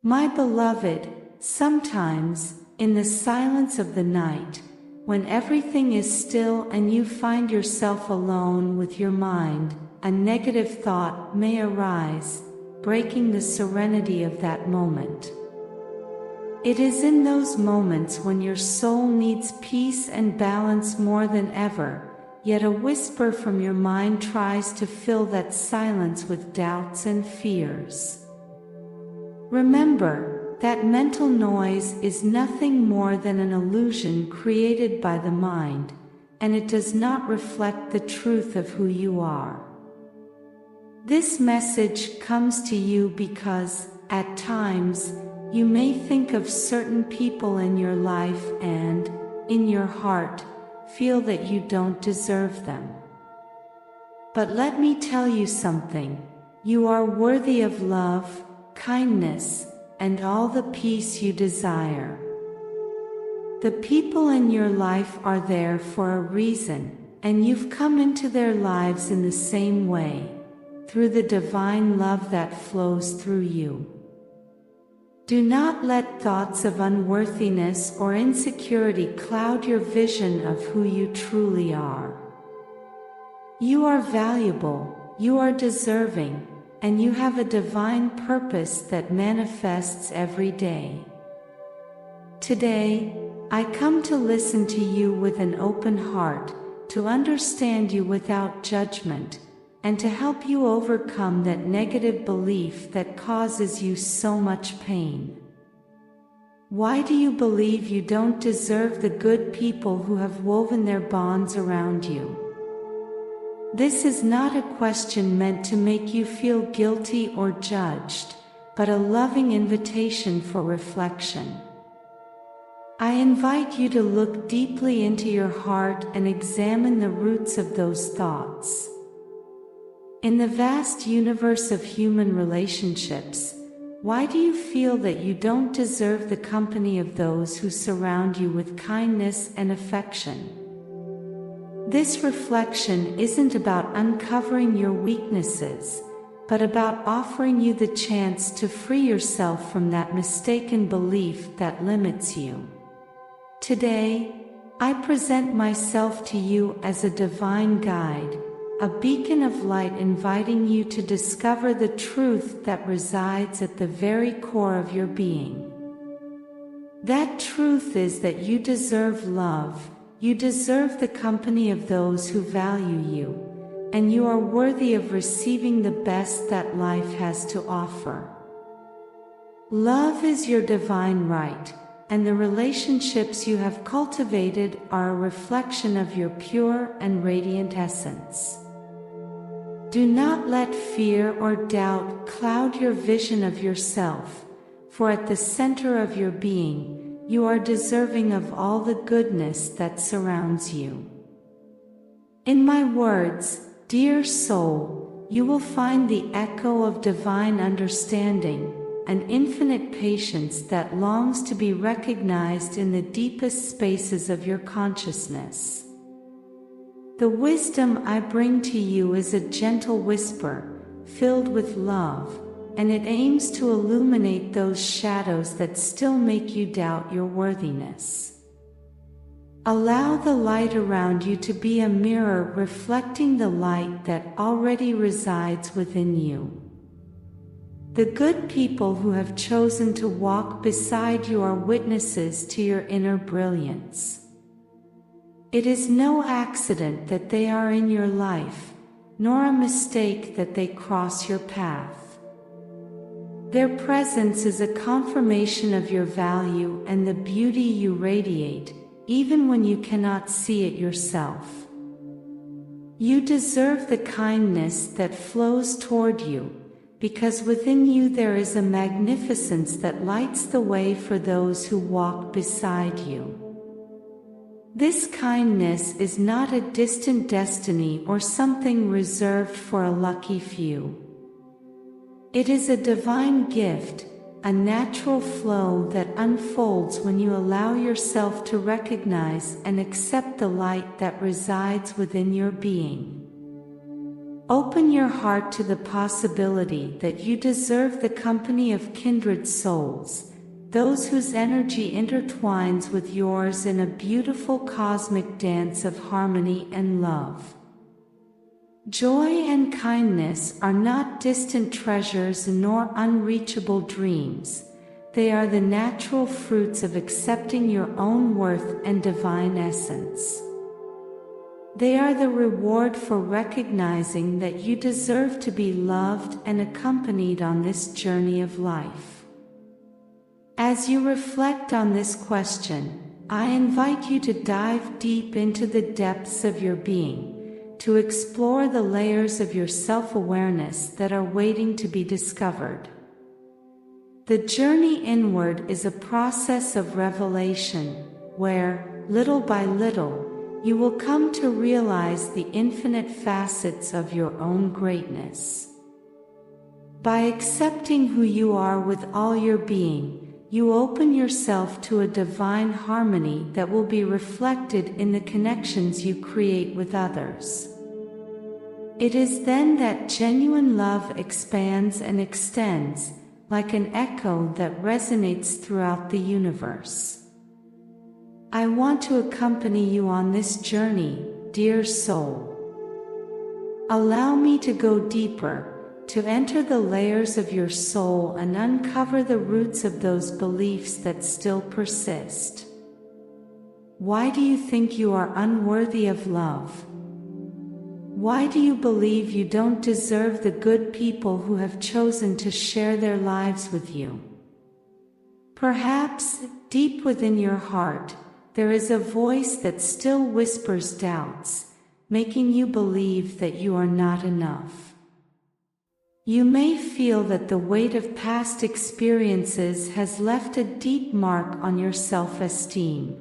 My beloved, sometimes, in the silence of the night, when everything is still and you find yourself alone with your mind, a negative thought may arise, breaking the serenity of that moment. It is in those moments when your soul needs peace and balance more than ever, yet a whisper from your mind tries to fill that silence with doubts and fears. Remember that mental noise is nothing more than an illusion created by the mind, and it does not reflect the truth of who you are. This message comes to you because, at times, you may think of certain people in your life and, in your heart, feel that you don't deserve them. But let me tell you something: you are worthy of love, kindness, and all the peace you desire. The people in your life are there for a reason, and you've come into their lives in the same way, through the divine love that flows through you. Do not let thoughts of unworthiness or insecurity cloud your vision of who you truly are. You are valuable, you are deserving, and you have a divine purpose that manifests every day. Today, I come to listen to you with an open heart, to understand you without judgment, and to help you overcome that negative belief that causes you so much pain. Why do you believe you don't deserve the good people who have woven their bonds around you? This is not a question meant to make you feel guilty or judged, but a loving invitation for reflection. I invite you to look deeply into your heart and examine the roots of those thoughts. In the vast universe of human relationships, why do you feel that you don't deserve the company of those who surround you with kindness and affection? This reflection isn't about uncovering your weaknesses, but about offering you the chance to free yourself from that mistaken belief that limits you. Today, I present myself to you as a divine guide, a beacon of light inviting you to discover the truth that resides at the very core of your being. That truth is that you deserve love, you deserve the company of those who value you, and you are worthy of receiving the best that life has to offer. Love is your divine right, and the relationships you have cultivated are a reflection of your pure and radiant essence. Do not let fear or doubt cloud your vision of yourself, for at the center of your being, you are deserving of all the goodness that surrounds you. In my words, dear soul, you will find the echo of divine understanding, an infinite patience that longs to be recognized in the deepest spaces of your consciousness. The wisdom I bring to you is a gentle whisper, filled with love, and it aims to illuminate those shadows that still make you doubt your worthiness. Allow the light around you to be a mirror reflecting the light that already resides within you. The good people who have chosen to walk beside you are witnesses to your inner brilliance. It is no accident that they are in your life, nor a mistake that they cross your path. Their presence is a confirmation of your value and the beauty you radiate, even when you cannot see it yourself. You deserve the kindness that flows toward you, because within you there is a magnificence that lights the way for those who walk beside you. This kindness is not a distant destiny or something reserved for a lucky few. It is a divine gift, a natural flow that unfolds when you allow yourself to recognize and accept the light that resides within your being. Open your heart to the possibility that you deserve the company of kindred souls, those whose energy intertwines with yours in a beautiful cosmic dance of harmony and love. Joy and kindness are not distant treasures nor unreachable dreams. They are the natural fruits of accepting your own worth and divine essence. They are the reward for recognizing that you deserve to be loved and accompanied on this journey of life. As you reflect on this question, I invite you to dive deep into the depths of your being, to explore the layers of your self-awareness that are waiting to be discovered. The journey inward is a process of revelation, where, little by little, you will come to realize the infinite facets of your own greatness. By accepting who you are with all your being, you open yourself to a divine harmony that will be reflected in the connections you create with others. It is then that genuine love expands and extends, like an echo that resonates throughout the universe. I want to accompany you on this journey, dear soul. Allow me to go deeper, to enter the layers of your soul and uncover the roots of those beliefs that still persist. Why do you think you are unworthy of love? Why do you believe you don't deserve the good people who have chosen to share their lives with you? Perhaps, deep within your heart, there is a voice that still whispers doubts, making you believe that you are not enough. You may feel that the weight of past experiences has left a deep mark on your self-esteem.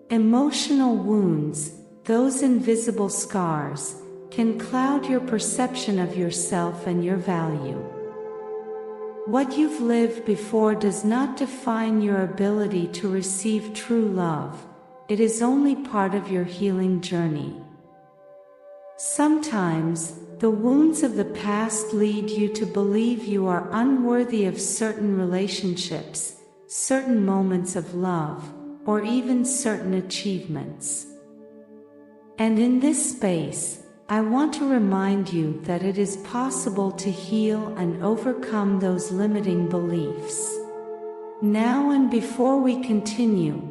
Emotional wounds, those invisible scars, can cloud your perception of yourself and your value. What you've lived before does not define your ability to receive true love. It is only part of your healing journey. Sometimes, the wounds of the past lead you to believe you are unworthy of certain relationships, certain moments of love, or even certain achievements. And in this space, I want to remind you that it is possible to heal and overcome those limiting beliefs. Now and before we continue,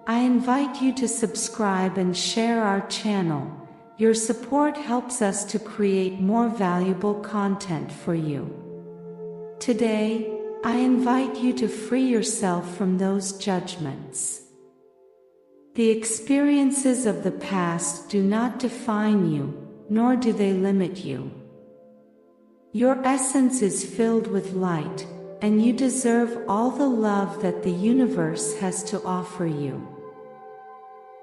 I invite you to subscribe and share our channel. Your support helps us to create more valuable content for you. Today, I invite you to free yourself from those judgments. The experiences of the past do not define you, nor do they limit you. Your essence is filled with light, and you deserve all the love that the universe has to offer you.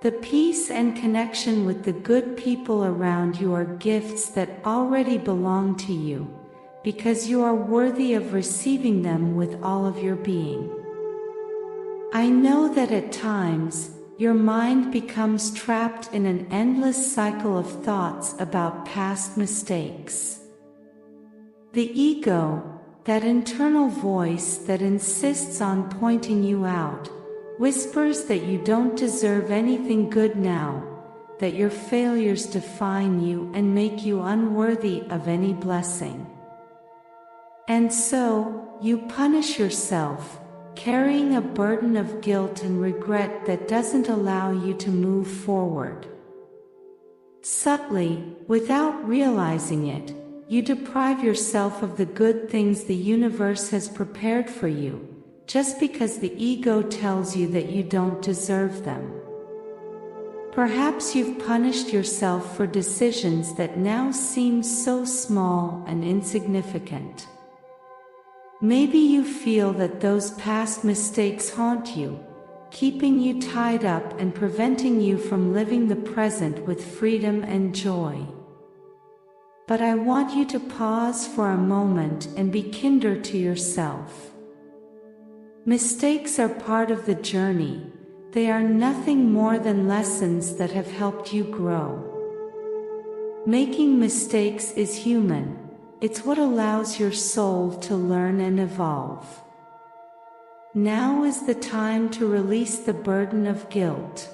The peace and connection with the good people around you are gifts that already belong to you, because you are worthy of receiving them with all of your being. I know that at times, your mind becomes trapped in an endless cycle of thoughts about past mistakes. The ego, that internal voice that insists on pointing you out, whispers that you don't deserve anything good now, that your failures define you and make you unworthy of any blessing. And so, you punish yourself, carrying a burden of guilt and regret that doesn't allow you to move forward. Subtly, without realizing it, you deprive yourself of the good things the universe has prepared for you, just because the ego tells you that you don't deserve them. Perhaps you've punished yourself for decisions that now seem so small and insignificant. Maybe you feel that those past mistakes haunt you, keeping you tied up and preventing you from living the present with freedom and joy. But I want you to pause for a moment and be kinder to yourself. Mistakes are part of the journey. They are nothing more than lessons that have helped you grow. Making mistakes is human. It's what allows your soul to learn and evolve. Now is the time to release the burden of guilt.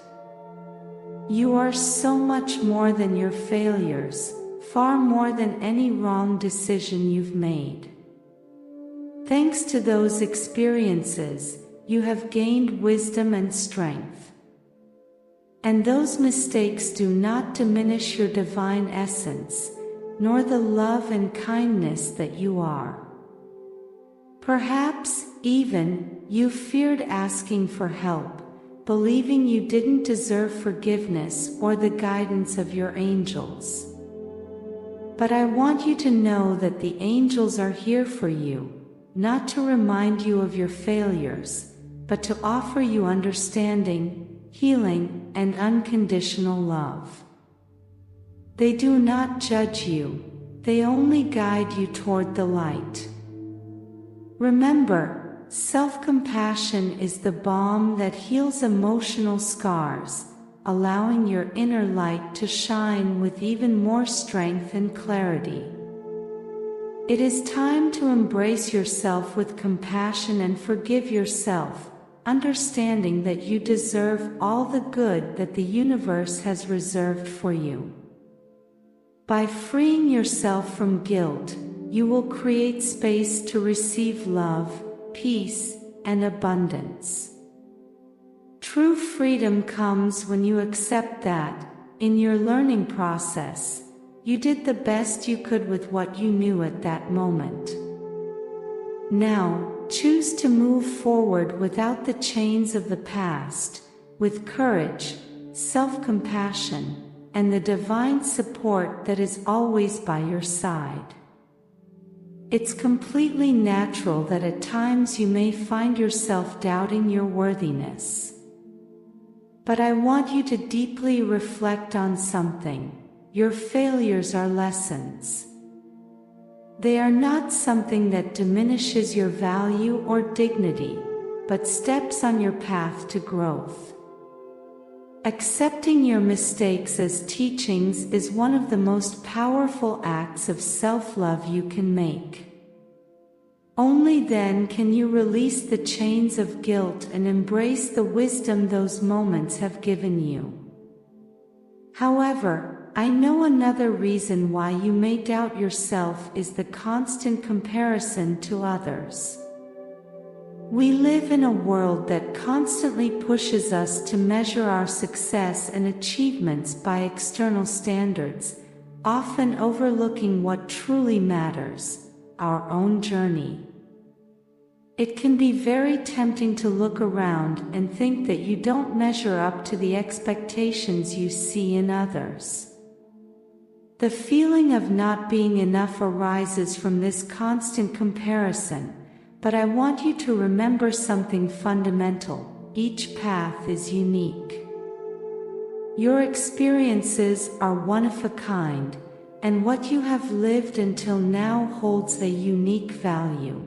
You are so much more than your failures, far more than any wrong decision you've made. Thanks to those experiences, you have gained wisdom and strength. And those mistakes do not diminish your divine essence, nor the love and kindness that you are. Perhaps, even, you feared asking for help, believing you didn't deserve forgiveness or the guidance of your angels. But I want you to know that the angels are here for you, not to remind you of your failures, but to offer you understanding, healing, and unconditional love. They do not judge you, they only guide you toward the light. Remember, self-compassion is the balm that heals emotional scars, allowing your inner light to shine with even more strength and clarity. It is time to embrace yourself with compassion and forgive yourself, understanding that you deserve all the good that the universe has reserved for you. By freeing yourself from guilt, you will create space to receive love, peace, and abundance. True freedom comes when you accept that, in your learning process, you did the best you could with what you knew at that moment. Now, choose to move forward without the chains of the past, with courage, self-compassion, and the divine support that is always by your side. It's completely natural that at times you may find yourself doubting your worthiness. But I want you to deeply reflect on something. Your failures are lessons. They are not something that diminishes your value or dignity, but steps on your path to growth. Accepting your mistakes as teachings is one of the most powerful acts of self-love you can make. Only then can you release the chains of guilt and embrace the wisdom those moments have given you. However, I know another reason why you may doubt yourself is the constant comparison to others. We live in a world that constantly pushes us to measure our success and achievements by external standards, often overlooking what truly matters, our own journey. It can be very tempting to look around and think that you don't measure up to the expectations you see in others. The feeling of not being enough arises from this constant comparison. But I want you to remember something fundamental. Each path is unique. Your experiences are one of a kind, and what you have lived until now holds a unique value.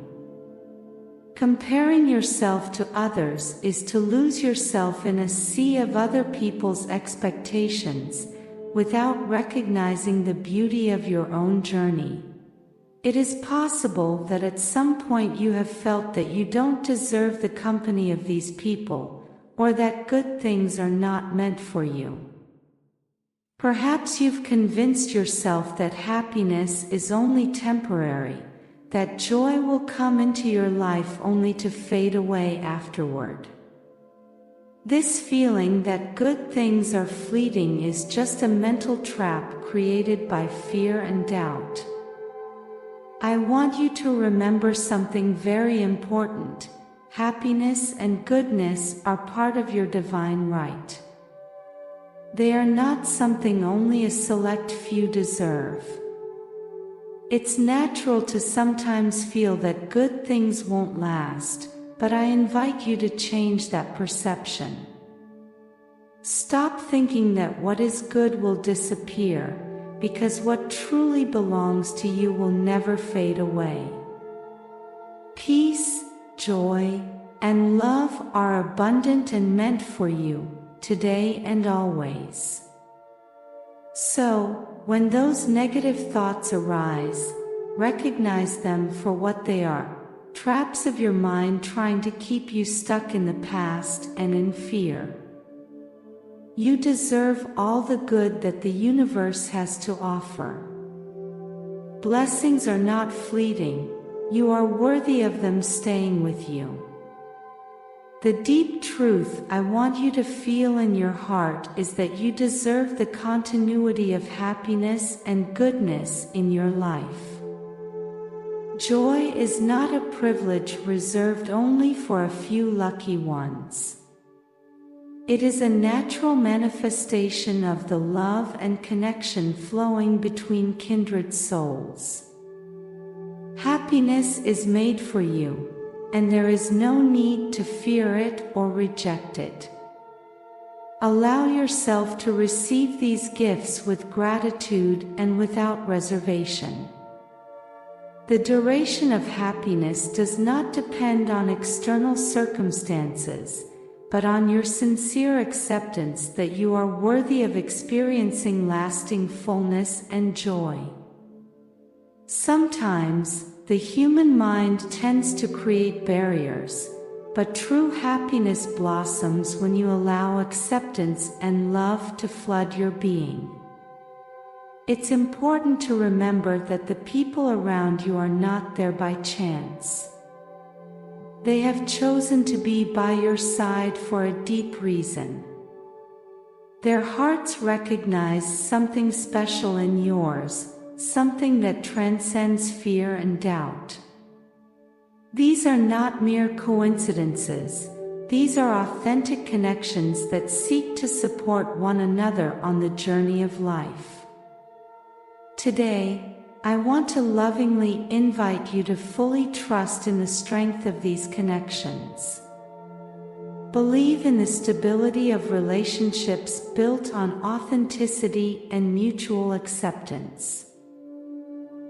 Comparing yourself to others is to lose yourself in a sea of other people's expectations, without recognizing the beauty of your own journey. It is possible that at some point you have felt that you don't deserve the company of these people, or that good things are not meant for you. Perhaps you've convinced yourself that happiness is only temporary, that joy will come into your life only to fade away afterward. This feeling that good things are fleeting is just a mental trap created by fear and doubt. I want you to remember something very important. Happiness and goodness are part of your divine right. They are not something only a select few deserve. It's natural to sometimes feel that good things won't last, but I invite you to change that perception. Stop thinking that what is good will disappear, because what truly belongs to you will never fade away. Peace, joy, and love are abundant and meant for you, today and always. So, when those negative thoughts arise, recognize them for what they are, traps of your mind trying to keep you stuck in the past and in fear. You deserve all the good that the universe has to offer. Blessings are not fleeting, you are worthy of them staying with you. The deep truth I want you to feel in your heart is that you deserve the continuity of happiness and goodness in your life. Joy is not a privilege reserved only for a few lucky ones. It is a natural manifestation of the love and connection flowing between kindred souls. Happiness is made for you, and there is no need to fear it or reject it. Allow yourself to receive these gifts with gratitude and without reservation. The duration of happiness does not depend on external circumstances, but on your sincere acceptance that you are worthy of experiencing lasting fullness and joy. Sometimes, the human mind tends to create barriers, but true happiness blossoms when you allow acceptance and love to flood your being. It's important to remember that the people around you are not there by chance. They have chosen to be by your side for a deep reason. Their hearts recognize something special in yours, something that transcends fear and doubt. These are not mere coincidences, these are authentic connections that seek to support one another on the journey of life. Today, I want to lovingly invite you to fully trust in the strength of these connections. Believe in the stability of relationships built on authenticity and mutual acceptance.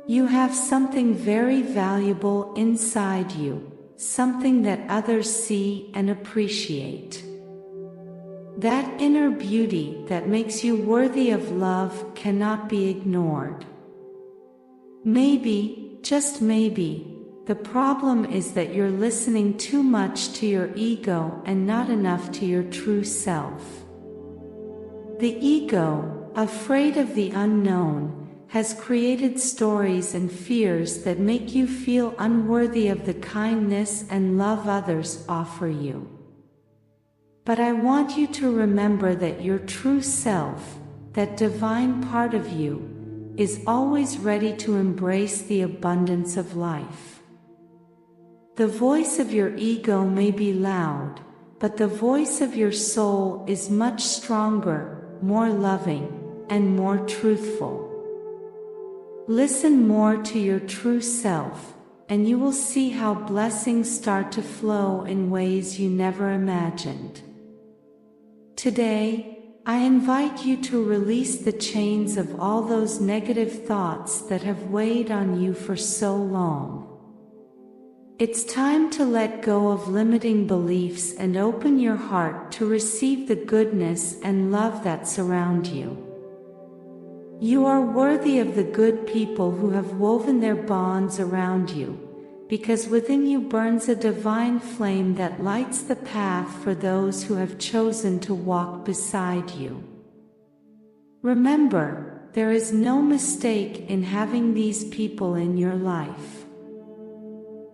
You have something very valuable inside you, something that others see and appreciate. That inner beauty that makes you worthy of love cannot be ignored. Maybe, just maybe, the problem is that you're listening too much to your ego and not enough to your true self. The ego, afraid of the unknown, has created stories and fears that make you feel unworthy of the kindness and love others offer you. But I want you to remember that your true self, that divine part of you, is always ready to embrace the abundance of life. The voice of your ego may be loud, but the voice of your soul is much stronger, more loving, and more truthful. Listen more to your true self, and you will see how blessings start to flow in ways you never imagined. Today, I invite you to release the chains of all those negative thoughts that have weighed on you for so long. It's time to let go of limiting beliefs and open your heart to receive the goodness and love that surround you. You are worthy of the good people who have woven their bonds around you, because within you burns a divine flame that lights the path for those who have chosen to walk beside you. Remember, there is no mistake in having these people in your life.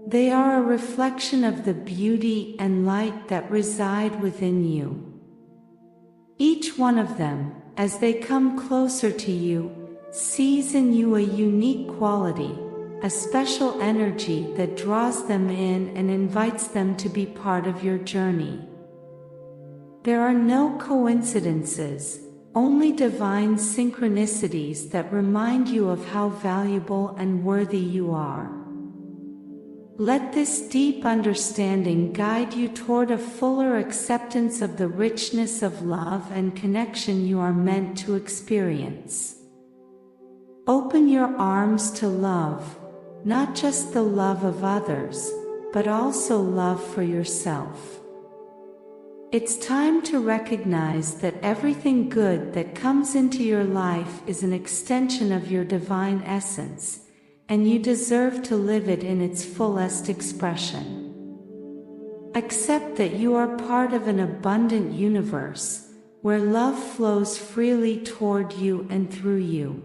They are a reflection of the beauty and light that reside within you. Each one of them, as they come closer to you, sees in you a unique quality, a special energy that draws them in and invites them to be part of your journey. There are no coincidences, only divine synchronicities that remind you of how valuable and worthy you are. Let this deep understanding guide you toward a fuller acceptance of the richness of love and connection you are meant to experience. Open your arms to love, not just the love of others, but also love for yourself. It's time to recognize that everything good that comes into your life is an extension of your divine essence, and you deserve to live it in its fullest expression. Accept that you are part of an abundant universe, where love flows freely toward you and through you.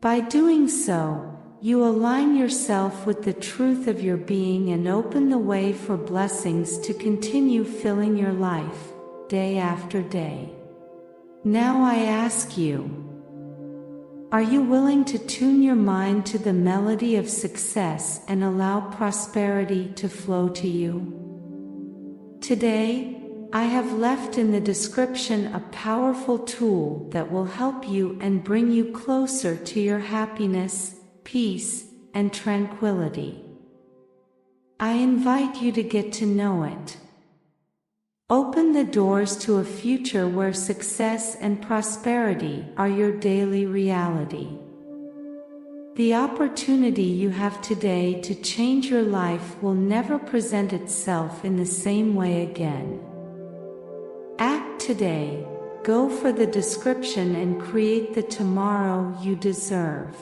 By doing so, you align yourself with the truth of your being and open the way for blessings to continue filling your life, day after day. Now I ask you, are you willing to tune your mind to the melody of success and allow prosperity to flow to you? Today, I have left in the description a powerful tool that will help you and bring you closer to your happiness, peace, and tranquility. I invite you to get to know it. Open the doors to a future where success and prosperity are your daily reality. The opportunity you have today to change your life will never present itself in the same way again. Act today, go for the description and create the tomorrow you deserve.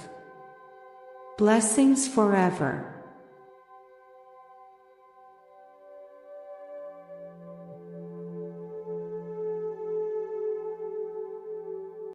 Blessings forever.